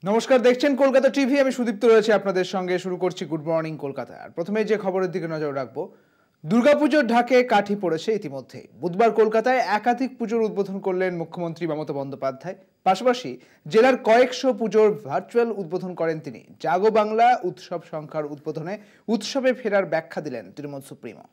নমস্কার, দেখছেন কলকাতা টিভি। আমি সুদীপ্ত রয়েছে আপনাদের সঙ্গে। শুরু করছি গুড মর্নিং কলকাতা। আর প্রথমে যে খবরের দিকে নজর রাখবো, দুর্গাপুজোর ঢাকে কাঠি পড়েছে ইতিমধ্যে। বুধবার কলকাতায় একাধিক পুজোর উদ্বোধন করলেন মুখ্যমন্ত্রী মমতা বন্দ্যোপাধ্যায়। পাশাপাশি জেলার কয়েকশো পুজোর ভার্চুয়াল উদ্বোধন করেন তিনি। জাগো বাংলা উৎসব সংখ্যার উদ্বোধনে উৎসবে ফেরার ব্যাখ্যা দিলেন তৃণমূল সুপ্রিমো।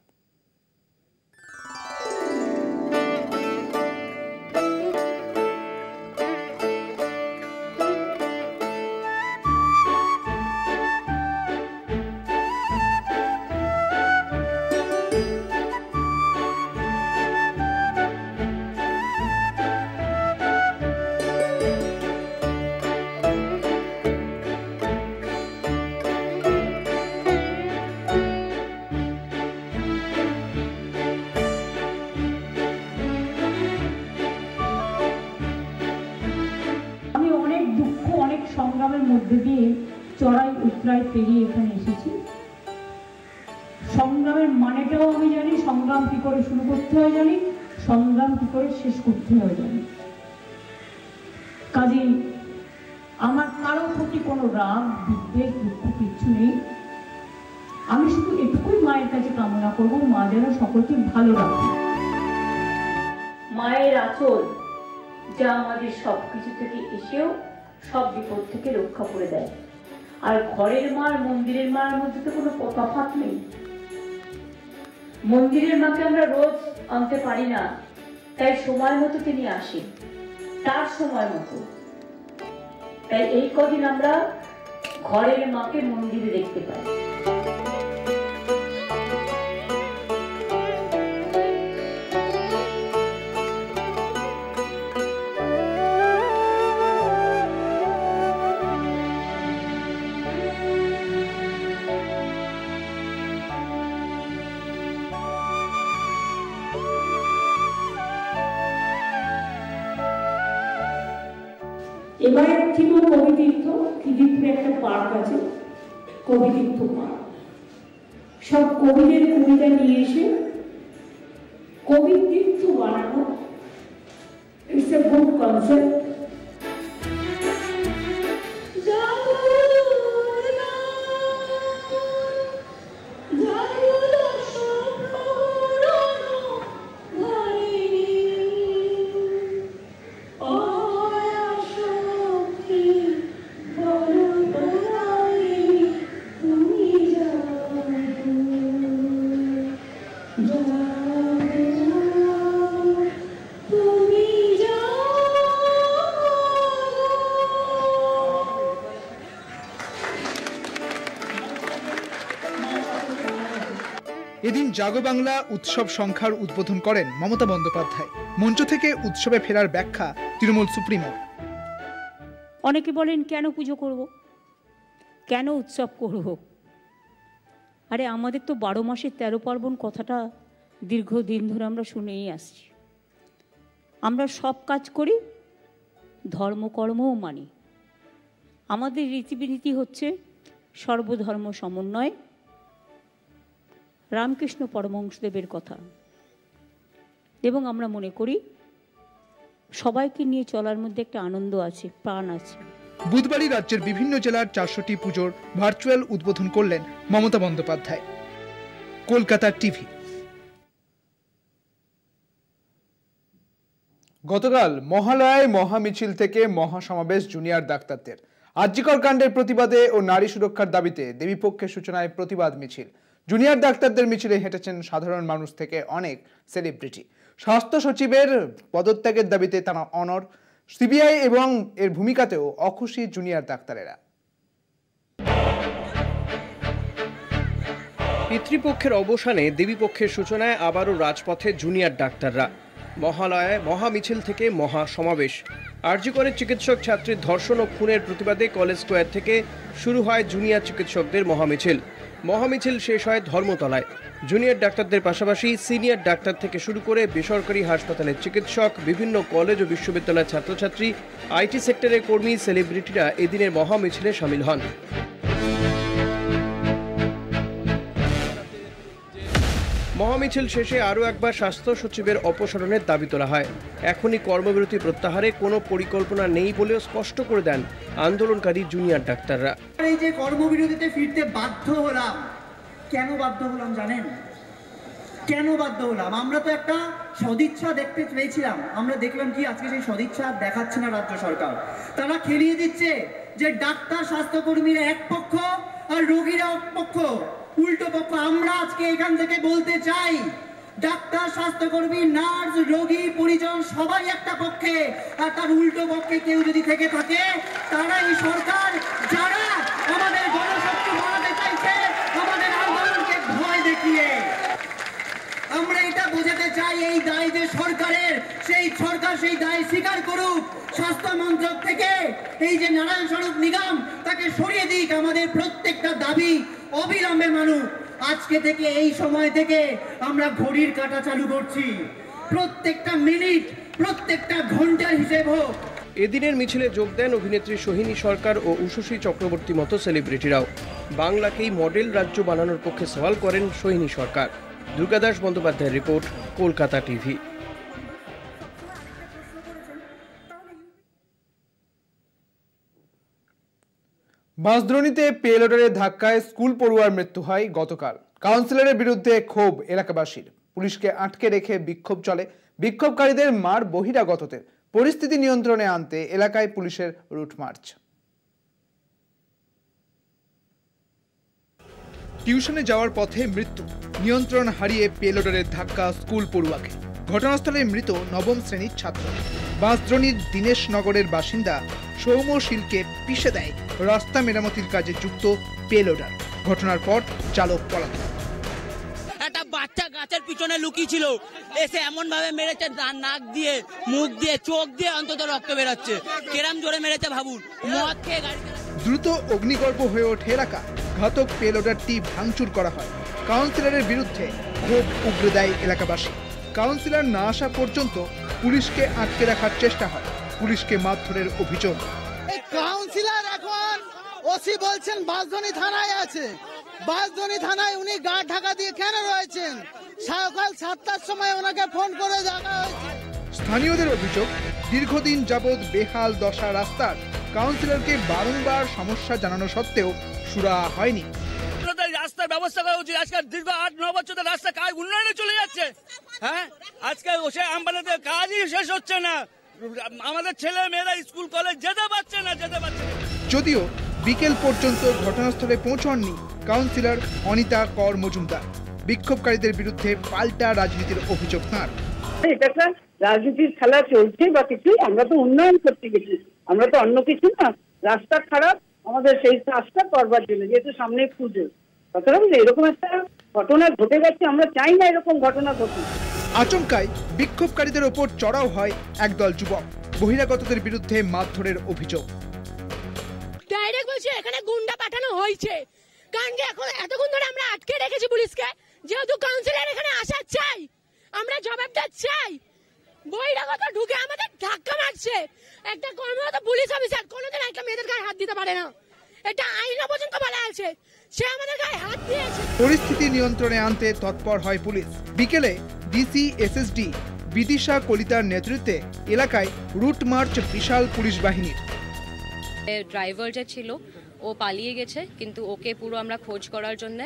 সংগ্রামের মধ্যে দিয়ে চড়াই উতরাই পেরিয়ে এখানে এসেছি। সংগ্রামের মানেটাও আমি জানি, সংগ্রাম কি করে শুরু করতে হয় জানি, সংগ্রাম কি করে শেষ করতে হয় জানি। কাজেই আমার কারোর প্রতি কোনো রাগ বিদ্বেষ দুঃখ কিচ্ছু নেই। আমি শুধু এটুকুই মায়ের কাছে কামনা করবো, মা যেন সকলকে ভালো রাখে। মায়ের আঁচল যা আমাদের সবকিছু থেকে এসেও সব বিপদ থেকে রক্ষা করে দেয়। আর ঘরের মা আর মন্দিরের মার মধ্যে তো কোনো তফাৎ নেই। মন্দিরের মাকে আমরা রোজ আনতে পারি না, তাই সময় মতো তিনি আসেন, তার সময় মতো। তাই এই কদিন আমরা ঘরের মাকে মন্দিরে দেখতে পাই। এবারে ছিল কবিতীর্থ, খিদিরপুরে একটা পার্ক আছে, কবিতীর্থ পার্ক। সব কবিদের কবিতা নিয়ে এসে কবিতীর্থ বানানো, ইটস এ গুড কনসেপ্ট। এদিন জাগো বাংলা উৎসব সংখ্যার উদ্বোধন করেন মমতা বন্দ্যোপাধ্যায়। মঞ্চ থেকে উৎসবে ফেরার ব্যাখ্যা তৃণমূল সুপ্রিমো। অনেকে বলেন কেন পুজো করব, কেন উৎসব করব? আরে আমাদের তো 12 মাসে 13 পার্বণ কথাটা দীর্ঘদিন ধরে আমরা শুনেই আসছি। আমরা সব কাজ করি, ধর্মকর্মও মানি। আমাদের রীতিনীতি হচ্ছে সর্বধর্ম সমন্বয়, রামকৃষ্ণ পরমহংসদেবের কথা। এবং আমরা মনে করি সবাইকে নিয়ে চলার মধ্যে একটা আনন্দ আছে, প্রাণ আছে। বুধবারই রাজ্যের বিভিন্ন জেলার 400টি পুজোর ভার্চুয়াল উদ্বোধন করলেন মমতা বন্দ্যোপাধ্যায়। কলকাতা টিভি। গতকাল মহালয়ায় মহামিছিল থেকে মহাসমাবেশ জুনিয়র ডাক্তারদের। আরজিকর কাণ্ডের প্রতিবাদে ও নারী সুরক্ষার দাবিতে দেবীপক্ষের সূচনায় প্রতিবাদ মিছিল। জুনিয়র ডাক্তারদের মিছিলে হেঁটেছেন সাধারণ মানুষ থেকে অনেক সেলিব্রিটি। স্বাস্থ্য সচিবের পদত্যাগের দাবিতে তারা অনড়। সিবিআই এবং এর ভূমিকাতেও অখুশি জুনিয়র ডাক্তারেরা। পিতৃপক্ষের অবসানে দেবীপক্ষের সূচনায় আবারও রাজপথে জুনিয়র ডাক্তাররা। মহালয়ায় মহামিছিল থেকে মহা সমাবেশ। আরজিকরের চিকিৎসক ছাত্রীর ধর্ষণ ও খুনের প্রতিবাদে কলেজ স্কোয়ার থেকে শুরু হয় জুনিয়র চিকিৎসকদের মহামিছিল। মহামিছিল শেষ হয় ধর্মতলায়। জুনিয়র ডাক্তারদের পাশাপাশি সিনিয়র ডাক্তার থেকে শুরু করে বেসরকারি হাসপাতালের চিকিৎসক, বিভিন্ন কলেজ ও বিশ্ববিদ্যালয়ের ছাত্রছাত্রী, আইটি সেক্টরের কর্মী, সেলিব্রিটিরা এদিনের মহামিছিলে সামিল হন। মহামিছিল মহামিছিল শেষে আরও একবার স্বাস্থ্য সচিবের অপসারণের দাবি তোলা হয়। এখনই কর্মবিরতি প্রত্যাহারে কোনো পরিকল্পনা নেই বলেও স্পষ্ট করে দেন আন্দোলনকারী জুনিয়র ডাক্তাররা। এই যে কর্মবিরতিতে ফিরতে বাধ্য হলাম, কেন বাধ্য হলাম জানেন? কেন বাধ্য হলাম? আমরা তো একটা সদিচ্ছা দেখতে পেয়েছিলাম, আমরা দেখলাম কি আজকে সেই সদিচ্ছা দেখাচ্ছে না রাজ্য সরকার। তারা খেলিয়ে দিচ্ছে যে ডাক্তার স্বাস্থ্যকর্মীরা এক পক্ষ আর রোগীরা এক পক্ষ, উল্টো পক্ষ। আমরা আজকে এখান থেকে বলতে চাই, ডাক্তার স্বাস্থ্যকর্মী নার্স রোগী পরিজন সবাই একটা পক্ষে, আর তার উল্টো পক্ষে কেউ যদি থেকে থাকে তারা এই সরকার যারা আমাদের গণশক্তি বানাতে চাইছে আমাদের আন্দোলনকে ভয় দেখিয়ে। আমরা এটা বোঝাতে চাই এই দায় যে সরকারের, সেই সরকার সেই দায় স্বীকার করুক। স্বাস্থ্য মন্ত্রক থেকে এই যে নারায়ণ স্বরূপ নিগম তাকে সরিয়ে দিক। আমাদের প্রত্যেকটা দাবি অবিলম্বে মানুক। আজকে থেকে এই সময় থেকে আমরা ঘড়ির কাঁটা চালু করছি, প্রত্যেকটা মিনিট প্রত্যেকটা ঘন্টার হিসেব হোক। এদিনের মিছিলে যোগ দেন অভিনেত্রী সোহিনী সরকার ও উষসী চক্রবর্তী মতো সেলিব্রিটিরাও। বাংলাকেই মডেল রাজ্য বানানোর পক্ষে সওয়াল করেন সোহিনী সরকার। দুর্গাদাস বন্দ্যোপাধ্যায়ের রিপোর্ট, কলকাতা টিভি। বাঁশদ্রোণীতে পেলোডারের ধাক্কায় স্কুল পড়ুয়ার মৃত্যু হয় গতকাল। কাউন্সিলরের বিরুদ্ধে ক্ষোভ এলাকাবাসীর। পুলিশকে আটকে রেখে বিক্ষোভ চলে। বিক্ষোভকারীদের মার বহিরাগতদের। পরিস্থিতি নিয়ন্ত্রণে আনতে এলাকায় পুলিশের রুট মার্চ। টিউশনে যাওয়ার পথে মৃত্যু, নিয়ন্ত্রণ হারিয়ে পেলোডারের ধাক্কা স্কুল পড়ুয়াকে। ঘটনাস্থলে মৃত নবম শ্রেণীর ছাত্র। বাঁশদ্রোণীর দীনেশনগরের বাসিন্দা সৌম্যশীলকে পিষে দেয় রাস্তা মেরামতির কাজে যুক্ত পেলোডার। ঘটনার পর চালক পলাতক। একটা বাচ্চা গাছের পিছনে লুকিয়ে ছিল, এসে এমন ভাবে মেরেছে, নাক দিয়ে মুখ দিয়ে চোখ দিয়ে অন্তত রক্ত বেরোচ্ছে। কেরাম জোরে মেরেছে ভাবুন, মদ খেয়ে গাড়ি। দ্রুত অগ্নিগর্ভ হয়ে ওঠে এলাকা। ঘাতক পেলোডারটি ভাঙচুর করা হয়। কাউন্সিলরের বিরুদ্ধে ক্ষোভ উগরে দেয় এলাকাবাসী। কাউন্সিলর না আসা পর্যন্ত পুলিশকে আটকে রাখার চেষ্টা হয়। পুলিশকে মারধরের অভিযোগ। কাউন্সিলর এখন ওসি বলছেন বাঁশদ্রোণী থানায় আছে। বাঁশদ্রোণী থানায় উনি গা ঢাকা দিয়ে কেন রয়েছেন? সকাল 7টার সময় ওনাকে ফোন করে জানা হয়েছে। স্থানীয়দের অভিযোগ, দীর্ঘদিন যাবৎ বেহাল দশা রাস্তার। কাউন্সিলরকে বারংবার সমস্যা জানানো সত্ত্বেও সুরাহা হয়নি। রাস্তার ব্যবস্থা করা উচিত। আজকে দীর্ঘ 8-9 বছর রাস্তা কাজ উন্নয়নে চলে যাচ্ছে। হ্যাঁ, আজকে সে আমবালাতে কাজই শেষ হচ্ছে না। আমাদের ছেলে মেয়েরা স্কুল কলেজ যেতে পারছে না। যদিও বিকেল পর্যন্ত ঘটনাস্থলে পৌঁছননি কাউন্সিলর অনিতা কর মজুমদার। বিক্ষোভকারীদের বিরুদ্ধে পাল্টা রাজনীতির অভিযোগ তাঁর। এটা একটা রাজনীতির খেলা চলছে বা কিছু, আমরা তো উন্নয়ন করতে গেছি, আমরা তো অন্য কিছু না। রাস্তা খারাপ, আমাদের সেই কাজটা করবার জন্য, যেহেতু সামনে পুজো, সুতরাং এরকম একটা ঘটনা ঘটে গেছে, আমরা চাই না এরকম ঘটনা ঘটুক। আচমকায় বিক্ষোভকারীদের ওপর চড়াও হয় একদল যুবক। বহিরাগতদের বিরুদ্ধে মারধরের অভিযোগ। ডাইরেক্ট বলছে এখানে গুন্ডা পাঠানো হয়েছে, কারণ কি এখন এতক্ষণ ধরে আমরা আটকে রেখেছি পুলিশকে, যেহেতু কাউন্সিলর এখানে আসা চাই, আমরা জবাবটা চাই। বহিরাগত ঢুকে আমাদের ধাক্কা মারছে। একটা কর্মরত পুলিশ অফিসার কোনোদিন একটা মেয়েদের গায়ে হাত দিতে পারে না, এটা আইন পর্যন্ত বলা আছে, সে আমাদের গায়ে হাত দিয়েছে। পরিস্থিতি নিয়ন্ত্রণে আনতে তৎপর হয় পুলিশ। বিকেলে ডিসি এসএসডি বিদিশা কলিতার নেতৃত্বে এলাকায় রুট মার্চ বিশাল পুলিশ বাহিনীর। ড্রাইভার যে ছিল ও পালিয়ে গেছে, কিন্তু ওকে পুরো আমরা খোঁজ করার জন্য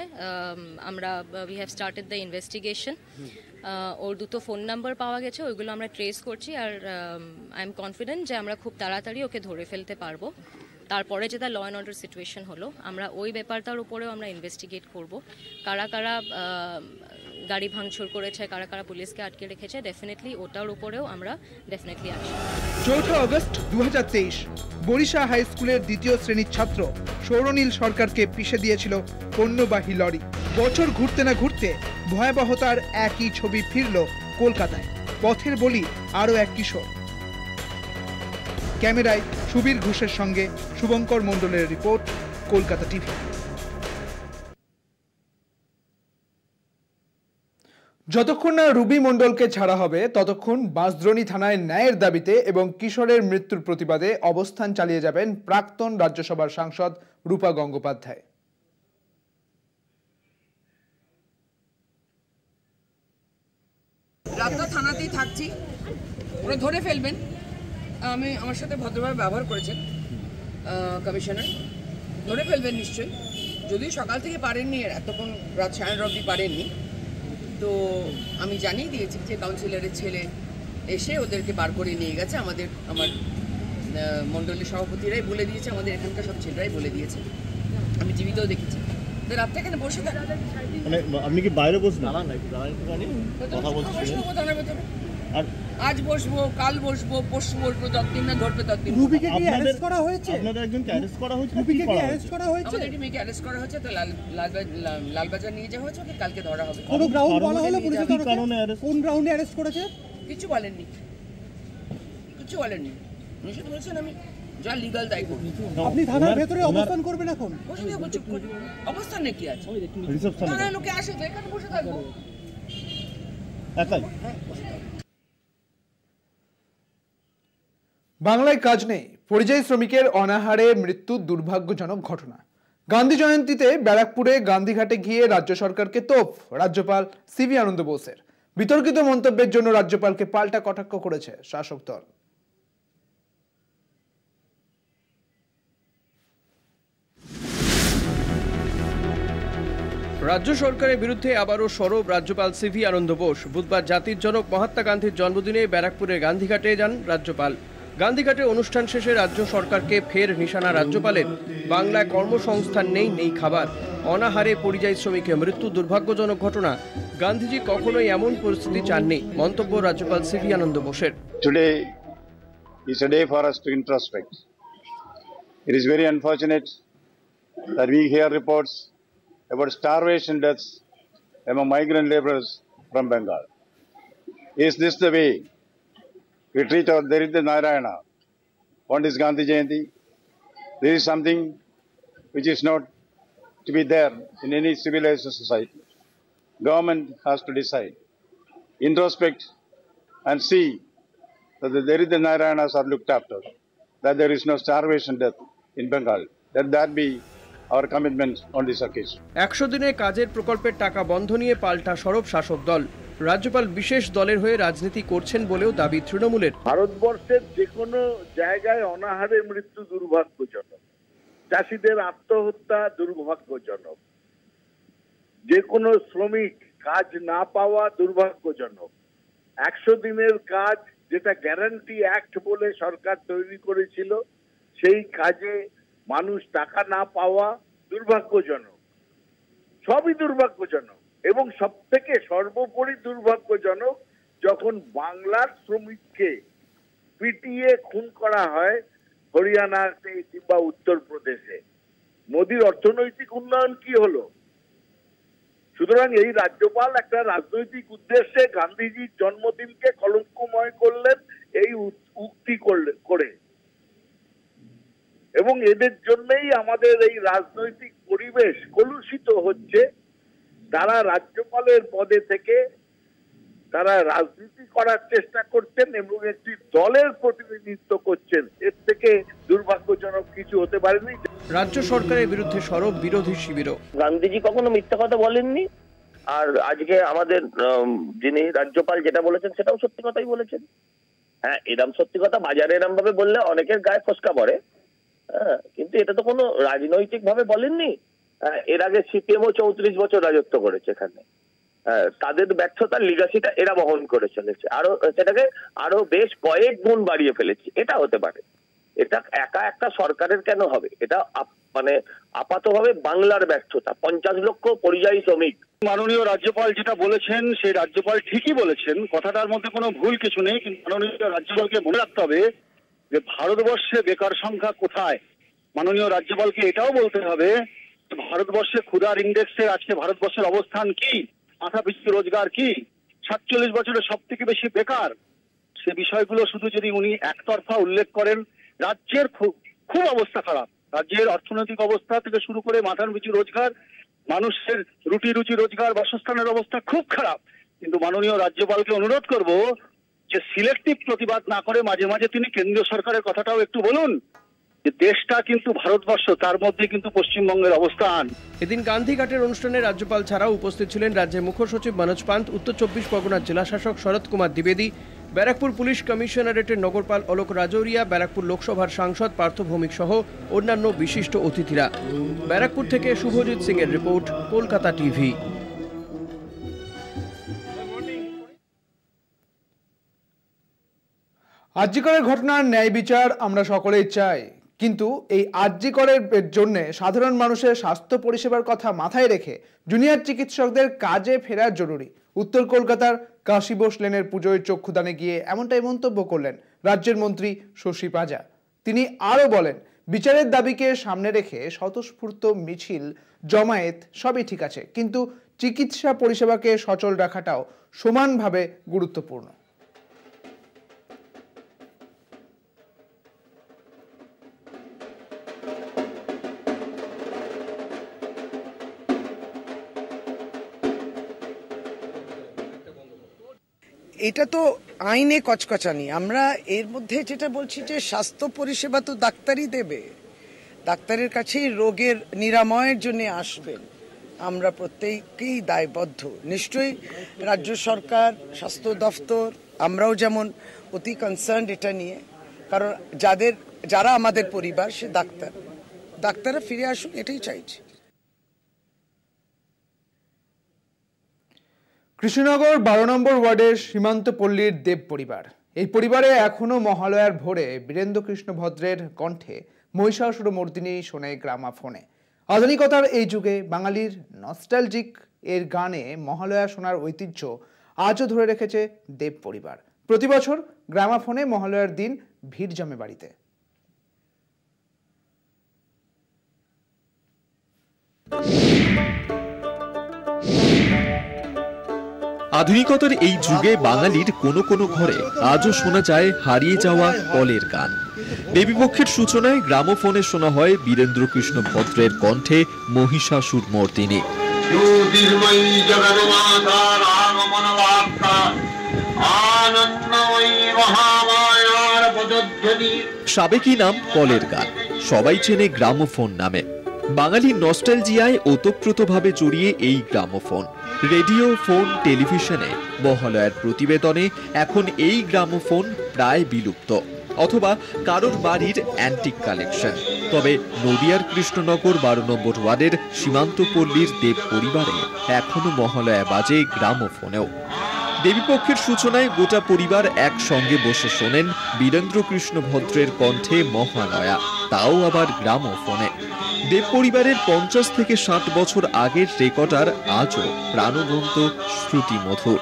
আমরা we have started the investigation. ওর দুটো ফোন নাম্বার পাওয়া গেছে, ওইগুলো আমরা ট্রেস করছি। আর আই এম কনফিডেন্ট যে আমরা খুব তাড়াতাড়ি ওকে ধরে ফেলতে পারবো। তারপরে যেটা ল অ্যান্ড অর্ডার সিচুয়েশন হলো, আমরা ওই ব্যাপারটার উপরেও আমরা ইনভেস্টিগেট করব। কারা কারা গাড়ি ভাঙচুর করেছে, কারা কারা পুলিশকে আটকে রেখেছে, ডেফিনেটলি ওটার উপরেও আমরা ডেফিনেটলি আসি। 4 আগস্ট 2023 বরিশা হাই স্কুলের 2য় শ্রেণীর ছাত্র সৌরনীল সরকারকে পিষে দিয়েছিল পণ্যবাহী লরি। বছর ঘুরতে না ঘুরতে ভয়াবহতার একই ছবি ফিরল কলকাতায়। পথের বলি আরও এক কিশোর। ক্যামেরায় সুবীর ঘোষের সঙ্গে শুভঙ্কর মণ্ডলের রিপোর্ট, কলকাতা টিভি। যতক্ষণ না রুবি মণ্ডলকে ছাড়া হবে ততক্ষণ বাঁশদ্রোণী থানায় ন্যায়ের দাবিতে এবং কিশোরের মৃত্যুর প্রতিবাদে অবস্থান চালিয়ে যাবেন প্রাক্তন রাজ্যসভার সাংসদ রূপা গঙ্গোপাধ্যায়। বাদদা থানাতেই থাকছি, ওরা ধরে ফেলবেন। আমার সাথে ভদ্রভাবে ব্যবহার করেছেন কমিশনার, ধরে ফেলবেন নিশ্চয়ই। যদিও সকাল থেকে পারেননি, এতক্ষণ রাত 9:30 অবধি পারেননি, তো আমি জানিয়ে দিয়েছি যে কাউন্সিলরের ছেলে এসে ওদেরকে বার করে নিয়ে গেছে। আমার মণ্ডলের সভাপতিরাই বলে দিয়েছে, আমাদের এখানকার সব ছেলেরাই বলে দিয়েছে, আমি টিভিতেও দেখেছি। তো রাতটা এখানে বসে থাকেন। মানে আপনি কি বাইরে বসে কথা বলছেন? আর আজ বসবো, কাল বসবো, পরশু বসবো, যতদিন না ধরবে ততদিন। রুবিকে কি অ্যারেস্ট করা হয়েছে? আপনাদের একজনকে অ্যারেস্ট করা হয়েছে? রুবিকে কি অ্যারেস্ট করা হয়েছে? আমাদের টিমকে অ্যারেস্ট করা হয়েছে, তো লালবাজার নিয়ে যাওয়া হয়েছে, ওকে কালকে ধরা হবে। কোন গ্রাউন্ড বলা হলো পুলিশের তরফে? কোন গ্রাউন্ডে অ্যারেস্ট করেছে? কিছু বলেননি, কিছু বলেননি। নিশ্চিত বলছেন আমি যা লিগ্যাল তাই করব। আপনি থানার ভেতরে অবস্থান করবেন এখন? বসে থাকবো, চুপ করে। অবস্থানে কি আছে? থানায় লোকে আসে তো, এখানে বসে থাকবো একাই। বাংলায় কাজ নেই, পরিযায়ী শ্রমিকের অনাহারে মৃত্যু দুর্ভাগ্যজনক ঘটনা। গান্ধী জয়ন্তীতে ব্যারাকপুরে গান্ধীঘাটে গিয়ে রাজ্য সরকারকে তোপ রাজ্যপাল সিভি আনন্দ বোসের। বিতর্কিত মন্তব্যের জন্য রাজ্যপালকে পাল্টা কটাক্ষ করেছে শাসক দল। রাজ্য সরকারের বিরুদ্ধে আবারও সরব রাজ্যপাল সিভি আনন্দ বোস। বুধবার জাতির জনক মহাত্মা গান্ধীর জন্মদিনে ব্যারাকপুরের গান্ধীঘাটে যান রাজ্যপাল। গান্ধীঘাটে অনুষ্ঠান শেষে রাজ্য সরকারকে ফের নিশানা রাজ্যপালের। বাংলায় কর্মসংস্থান নেই, নেই খাবার, অনাহারে পরিযায়ী শ্রমিকের মৃত্যু দুর্ভাগ্যজনক ঘটনা। গান্ধীজি কখনোই এমন পরিস্থিতি চাননি, মন্তব্য রাজ্যপাল সিভি আনন্দ বোসের। Today is a day for us to introspect. It is very unfortunate that we hear reports about starvation deaths among migrant laborers from Bengal. Is this the way we treat our Daridra Narayana on this Gandhi Jayanti? This is something which is not to be there in any civilized society. Government has to decide, introspect and see that the Daridra Narayanas are looked after, that there is no starvation death in Bengal. That be our commitment on this occasion. 100 দিনে কাজের প্রকল্পের টাকা বন্ধ নিয়ে পাল্টা সরব শাসক দল। রাজ্যপাল বিশেষ দলের হয়ে রাজনীতি করছেন বলেও দাবি তৃণমূলের। ভারতবর্ষের যে কোনো জায়গায় অনাহারে মৃত্যু দুর্ভাগ্যজনক, চাষিদের আত্মহত্যা দুর্ভাগ্যজনক, যে কোনো শ্রমিক কাজ না পাওয়া দুর্ভাগ্যজনক, 100 দিনের কাজ যেটা গ্যারান্টি অ্যাক্ট বলে সরকার তৈরি করেছিল, সেই কাজে মানুষ টাকা না পাওয়া দুর্ভাগ্যজনক, সবই দুর্ভাগ্যজনক। এবং সব থেকে সর্বোপরি দুর্ভাগ্যজনক যখন বাংলার শ্রমিককে পিটিয়ে খুন করা হয় হরিয়ানাতে কিংবা উত্তরপ্রদেশে। মোদির অর্থনৈতিক উন্নয়ন কি হলো? সুতরাং এই রাজ্যপাল একটা রাজনৈতিক উদ্দেশ্যে গান্ধীজির জন্মদিনকে কলঙ্কময় করলেন এই উক্তি করে, এবং এদের জন্যই আমাদের এই রাজনৈতিক পরিবেশ কলুষিত হচ্ছে। তারা রাজ্যপালের পদে থেকে তারা রাজনীতি করার চেষ্টা করছেন এবং একটি দলের প্রতিনিধিত্ব করছেন। এর থেকে দুর্ভাগ্যজনক কিছু হতে পারেনি। রাজ্য সরকারের বিরুদ্ধে সরব বিরোধী শিবিরও। গান্ধীজি কখনো মিথ্যা কথা বলেননি, আর আজকে আমাদের যিনি রাজ্যপাল যেটা বলেছেন সেটাও সত্যি কথাই বলেছেন। হ্যাঁ, এরম সত্যি কথা বাজারে এরম ভাবে বললে অনেকের গায়ে ফসকা পড়ে, কিন্তু এটা তো কোনো রাজনৈতিক ভাবে বলেননি। এর আগে সিপিএমও 34 বছর রাজত্ব করেছে এখানে, তাদের ব্যর্থতার লিগাসিটা এরা বহন করে চলেছে, আরো সেটাকে আরো বেশ কয়েক গুণ বাড়িয়ে ফেলেছে। এটা হতে পারে, এটা একা একটা সরকারের কেন হবে? এটা মানে আপাতভাবে বাংলার ব্যর্থতা। 50 লক্ষ পরিযায়ী শ্রমিক। মাননীয় রাজ্যপাল যেটা বলেছেন সেই রাজ্যপাল ঠিকই বলেছেন, কথাটার মধ্যে কোনো ভুল কিছু নেই। কিন্তু মাননীয় রাজ্যপালকে মনে রাখতে হবে যে ভারতবর্ষে বেকার সংখ্যা কোথায়। মাননীয় রাজ্যপালকে এটাও বলতে হবে ভারতবর্ষে ক্ষুধার ইন্ডেক্সে আজকে ভারতবর্ষের অবস্থান কি, মাথা পিছু রোজগার কি, 47 বছরে সব থেকে বেশি বেকার। সে বিষয়গুলো শুধু যদি উনি একতরফা উল্লেখ করেন, রাজ্যের খুব অবস্থা খারাপ। রাজ্যের অর্থনৈতিক অবস্থা থেকে শুরু করে মাথার পিছু রোজগার, মানুষের রুটি রুচি রোজগার, বাসস্থানের অবস্থা খুব খারাপ। কিন্তু মাননীয় রাজ্যপালকে অনুরোধ করব যে সিলেক্টিভ প্রতিবাদ না করে মাঝে মাঝে তিনি কেন্দ্রীয় সরকারের কথাটাও একটু বলুন, যে দেশটা কিন্তু ভারতবর্ষ, তার মধ্যে কিন্তু পশ্চিমবঙ্গের অবস্থান। এদিন গান্ধীঘাটের অনুষ্ঠানে রাজ্যপাল ছাড়াও উপস্থিত ছিলেন রাজ্যের মুখ্য সচিব মনোজ পান্ত, উত্তর 24 পরগনার জেলাশাসক শরৎ কুমার দ্বিবেদী, ব্যারাকপুর পুলিশ কমিশনারেটের নগরপাল অলোক রাজৌরিয়া, ব্যারাকপুর লোকসভার সাংসদ পার্থ ভৌমিক সহ অন্যান্য বিশিষ্ট অতিথিরা। ব্যারাকপুর থেকে শুভজিৎ সিং এর রিপোর্ট, কলকাতা টিভি। আরজিকরের ঘটনার ন্যায় বিচার আমরা সকলেই চাই, কিন্তু এই আরজিকরের জন্য সাধারণ মানুষের স্বাস্থ্য পরিষেবার কথা মাথায় রেখে জুনিয়র চিকিৎসকদের কাজে ফেরা জরুরি। উত্তর কলকাতার কাশীবোস লেনের পুজোয় চক্ষুদানে গিয়ে এমনটাই মন্তব্য করলেন রাজ্যের মন্ত্রী শশী পাজা। তিনি আরও বলেন, বিচারের দাবিকে সামনে রেখে স্বতঃস্ফূর্ত মিছিল, জমায়েত সবই ঠিক আছে, কিন্তু চিকিৎসা পরিষেবাকে সচল রাখাটাও সমানভাবে গুরুত্বপূর্ণ। এটা তো আইনে কচকচানি। আমরা এর মধ্যে যেটা বলছি যে স্বাস্থ্য পরিষেবা তো ডাক্তারই দেবে, ডাক্তারের কাছেই রোগের নিরাময়ের জন্য আসবেন। আমরা প্রত্যেকেই দায়বদ্ধ। নিশ্চয়ই রাজ্য সরকার, স্বাস্থ্য দফতর, আমরাও যেমন অতি কনসার্ন এটা নিয়ে, কারণ যারা আমাদের পরিবার সে ডাক্তাররা ফিরে আসুন, এটাই চাইছি। কৃষ্ণনগর 12 নম্বর ওয়ার্ডের সীমান্ত পল্লীর দেব পরিবার। এই পরিবারে এখনো মহালয়ার ভোরে বীরেন্দ্র কৃষ্ণ ভদ্রের কণ্ঠে মহিষাসুর মর্দিনী শোনে গ্রামাফোনে। আধুনিকতার এই যুগে বাঙালির নস্টালজিক এর গানে মহালয়া শোনার ঐতিহ্য আজও ধরে রেখেছে দেব পরিবার। প্রতি বছর গ্রামাফোনে মহালয়ার দিন ভিড় জমে বাড়িতে। আধুনিকতার এই যুগে বাঙালির কোনো কোনো ঘরে আজও শোনা যায় হারিয়ে যাওয়া কলের গান। দেবীপক্ষের সূচনায় গ্রামোফোনে শোনা হয় বীরেন্দ্র কৃষ্ণ ভদ্রের কণ্ঠে মহিষাসুর মর্দিনী। সাবেকি নাম কলের গান, সবাই চেনে গ্রামোফোন নামে। বাঙালির নস্টালজিয়ায় ওতপ্রোতভাবে জড়িয়ে এই গ্রামোফোন। রেডিও, ফোন, টেলিভিশনে মহালয়ার প্রতিবেদনে এখন এই গ্রামোফোন প্রায় বিলুপ্ত, অথবা কারোর বাড়ির অ্যান্টিক কালেকশন। তবে নদিয়ার কৃষ্ণনগর 12 নম্বর ওয়ার্ডের সীমান্তপল্লীর দেব পরিবারে এখনো মহালয়া বাজে গ্রামোফোনেও। দেবীপক্ষের সূচনায় গোটা পরিবার একসঙ্গে বসে শোনেন বীরেন্দ্র কৃষ্ণ ভদ্রের কণ্ঠে মহালয়া, তাও আবার গ্রামোফোনে। দেব পরিবারের 50 থেকে 60 বছর আগের রেকর্ডার আজও প্রাণবন্ত, শ্রুতিমধুর।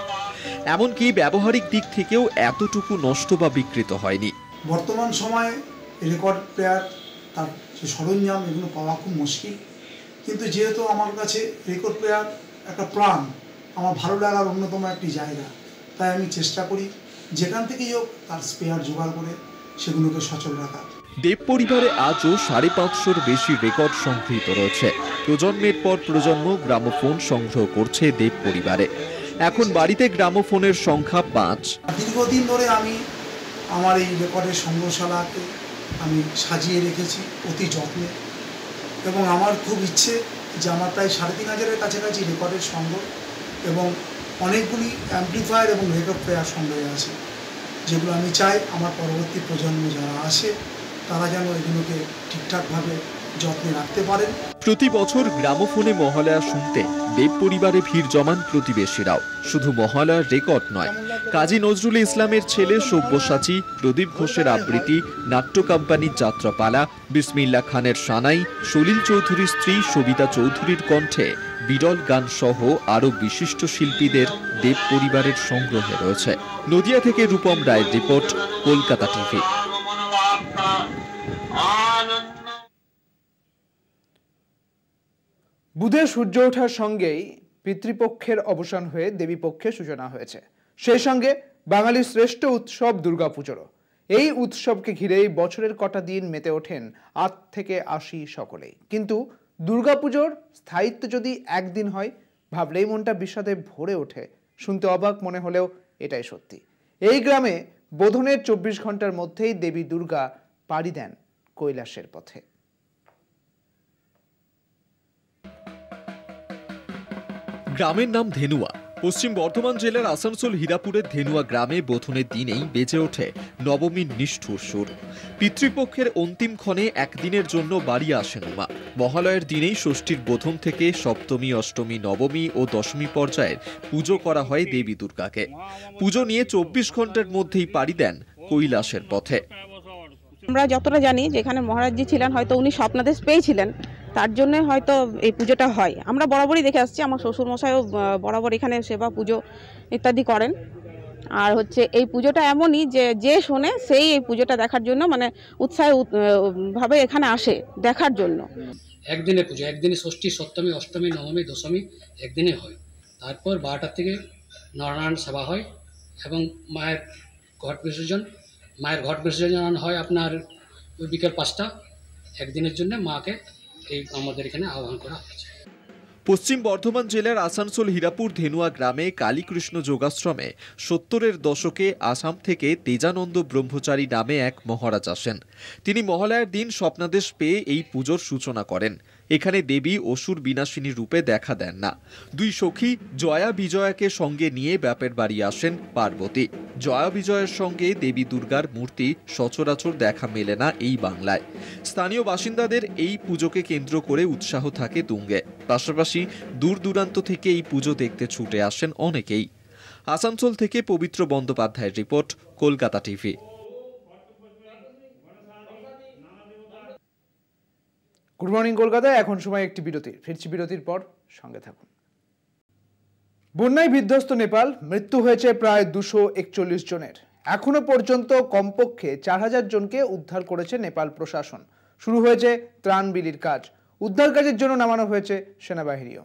এমনকি ব্যবহারিক দিক থেকেও এতটুকু নষ্ট বা বিকৃত হয়নি। বর্তমান সময়ে রেকর্ড প্লেয়ার, তার যে সরঞ্জাম, এগুলো পাওয়া খুব মুশকিল, কিন্তু যেহেতু আমার কাছে রেকর্ড প্লেয়ার একটা প্রাণ, আমার ভালো লাগার অন্যতম একটি জায়গা, তাই আমি চেষ্টা করি যেখান থেকেই হোক তার স্পেয়ার জোগাড় করে সেগুলোকে সচল রাখা। দেব পরিবারে আজও 550-র বেশি রেকর্ড সংগৃহীত রয়েছে। প্রজন্মের পর প্রজন্ম গ্রামোফোন সংগ্রহ করছে দেব পরিবারে। এখন বাড়িতে গ্রামোফোনের সংখ্যা 5। দীর্ঘদিন ধরে আমি আমার এই রেকর্ডের সংগ্রহশালাকে আমি সাজিয়ে রেখেছি অতি যত্নে, এবং আমার খুব ইচ্ছে যে আমার প্রায় 3500-এর কাছাকাছি রেকর্ডের সংগ্রহ এবং অনেকগুলি অ্যাম্প্লিফায়ার এবং রেকর্ড প্লেয়ার সংগ্রহে আছে, যেগুলো আমি চাই আমার পরবর্তী প্রজন্ম যারা আসে তারা যেন এগুলোকে ঠিকঠাকভাবে যত্নে রাখতে পারেন। প্রতি বছর গ্রামোফোনে মহালয়া শুনতে দেব পরিবারে ভিড় জমান প্রতিবেশীরাও। শুধু মহালয়ার রেকর্ড নয়, কাজী নজরুল ইসলামের ছেলে সব্যসাচী, প্রদীপ ঘোষের আবৃত্তি, নাট্য কোম্পানির যাত্রাপালা, বিসমিল্লাহ খানের সানাই, সলিল চৌধুরীর স্ত্রী সবিতা চৌধুরীর কণ্ঠে বিরল গান সহ আরও বিশিষ্ট শিল্পীদের দেব পরিবারের সংগ্রহে রয়েছে। নদিয়া থেকে রূপম রায়ের রিপোর্ট, কলকাতা টিভি। বুধে সূর্য ওঠার সঙ্গেই পিতৃপক্ষের অবসান হয়ে দেবীপক্ষের সূচনা হয়েছে। সেই সঙ্গে বাঙালির শ্রেষ্ঠ উৎসব দুর্গাপুজোরও। এই উৎসবকে ঘিরেই বছরের কটা দিন মেতে ওঠেন 8 থেকে 80 সকলেই। কিন্তু দুর্গাপুজোর স্থায়িত্ব যদি একদিন হয়, ভাবলেই মনটা বিষাদে ভরে ওঠে। শুনতে অবাক মনে হলেও এটাই সত্যি। এই গ্রামে বোধনের 24 ঘন্টার মধ্যেই দেবী দুর্গা পাড়ি দেন কৈলাসের পথে। গ্রামের নাম ধেনুয়া। পশ্চিম বর্ধমান জেলার আসানসোল হীরাপুরের ধেনুয়া গ্রামে বোধনের দিনেই বেজে ওঠে নবমীর নিষ্ঠুর সুর। পিতৃপক্ষের অন্তিম ক্ষণে একদিনের জন্য বাড়ি আসেন মা। মহালয়ের দিনেই ষষ্ঠীর বোধন থেকে সপ্তমী, অষ্টমী, নবমী ও দশমী পর্যায়ের পুজো করা হয় দেবী দুর্গাকে। পুজো নিয়ে 24 ঘন্টার মধ্যেই পাড়ি দেন কৈলাসের পথে। আমরা যতটা জানি যেখানে মহারাজজি ছিলেন হয়তো উনি স্বপ্নাদেশ পেয়েছিলেন, তার জন্য হয়তো এই পুজোটা হয়। আমরা বরাবরই দেখে আসছি, আমার শ্বশুর মশাইও বরাবর এখানে সেবা পুজো ইত্যাদি করেন। আর হচ্ছে এই পুজোটা এমনই যে শোনে সেই এই পুজোটা দেখার জন্য মানে উৎসাহ ভাবে এখানে আসে দেখার জন্য। একদিনে পুজো, একদিনে ষষ্ঠী, সপ্তমী, অষ্টমী, নবমী, দশমী একদিনে হয়। তারপর 12টার থেকে নারায়ণ সেবা হয় এবং মায়ের ঘট বিসর্জন হয় আপনার বিকেল 5টা। একদিনের জন্য মাকে এই আমাদের এখানে আহ্বান করা হয়েছে। পশ্চিম বর্ধমান জেলার আসানসোল হীরাপুর ধেনুয়া গ্রামে কালীকৃষ্ণ যোগাশ্রমে 70-এর দশকে আসাম থেকে তেজানন্দ ব্রহ্মচারী নামে এক মহারাজ আসেন। তিনি মহালয়ার দিন স্বপ্নাদেশ পেয়ে এই পুজোর সূচনা করেন। এখানে দেবী অসুর বিনাশিনী রূপে দেখা দেন না। দুই সখী জয়া বিজয়াকে সঙ্গে নিয়ে বাপের বাড়ি আসেন পার্বতী। জয়া বিজয়ের সঙ্গে দেবী দুর্গার মূর্তি সচরাচর দেখা মেলে না এই বাংলায়। স্থানীয় বাসিন্দাদের এই পুজোকে কেন্দ্র করে উৎসাহ থাকে তুঙ্গে। পাশাপাশি দূর দূরান্ত থেকে এই পুজো দেখতে ছুটে আসেন অনেকেই। আসানসোল থেকে পবিত্র বন্দ্যোপাধ্যায়ের report, Kolkata TV. Good morning Kolkata. এখন সময় একটি বিরতির। ফিরছি বিরতির পর, সঙ্গে থাকুন। বন্যায় বিধ্বস্ত নেপাল, মৃত্যু হয়েছে প্রায় 241 জনের। এখনো পর্যন্ত কমপক্ষে 4000 জনকে উদ্ধার করেছে নেপাল প্রশাসন। শুরু হয়েছে ত্রাণ বিলির কাজ। উদ্ধার কাজের জন্য নামানো হয়েছে সেনাবাহিনীও।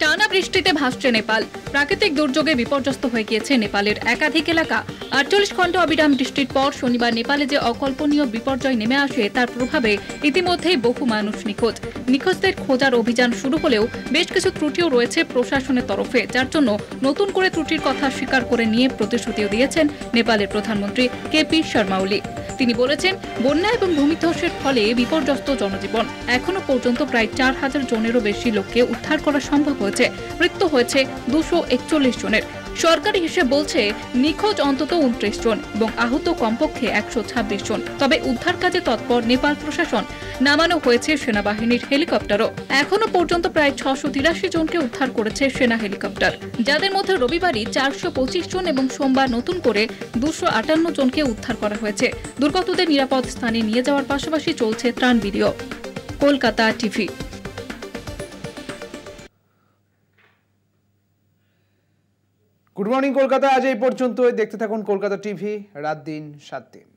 টানা বৃষ্টিতে ভাসছে নেপাল। প্রাকৃতিক দুর্যোগে বিপর্যস্ত হয়ে গিয়েছে নেপালের একাধিক এলাকা। 48 ঘন্টা অবিরাম বৃষ্টির পর শনিবার নেপালে যে অকল্পনীয় বিপর্যয় নেমে আসে তার প্রভাবে ইতিমধ্যেই বহু মানুষ নিখোঁজ। নিখোঁজদের খোঁজার অভিযান শুরু হলেও বেশ কিছু ত্রুটিও রয়েছে প্রশাসনের তরফে, যার জন্য নতুন করে ত্রুটির কথা স্বীকার করে নিয়ে প্রতিশ্রুতিও দিয়েছেন নেপালের প্রধানমন্ত্রী কেপি শর্মা ওলি। তিনি বলেছেন, বন্যা এবং ভূমিধসের ফলে বিপর্যস্ত জনজীবন। এখনো পর্যন্ত প্রায় 4000 জনেরও বেশি লোককে উদ্ধার করা সম্ভব হয়েছে। মৃত্যু হয়েছে 241 জনের। সরকারি হিসেব বলছে নিখোঁজ অন্তত 29 জন এবং আহত কমপক্ষে 126 জন। তবে উদ্ধার কাজে তৎপর নেপাল প্রশাসন। নামানো হয়েছে সেনাবাহিনীর হেলিকপ্টারও। এখনো পর্যন্ত প্রায় 683 জনকে উদ্ধার করেছে সেনা হেলিকপ্টার, যাদের মধ্যে রবিবারই 425 জন এবং সোমবার নতুন করে 258 জনকে উদ্ধার করা হয়েছে। দুর্গতদের নিরাপদ স্থানে নিয়ে যাওয়ার পাশাপাশি চলছে ত্রাণ বিলিও। Kolkata TV. Good morning Kolkata আজ এই পর্যন্তই। দেখতে থাকুন কলকাতা টিভি, রাত দিন 7 দিন।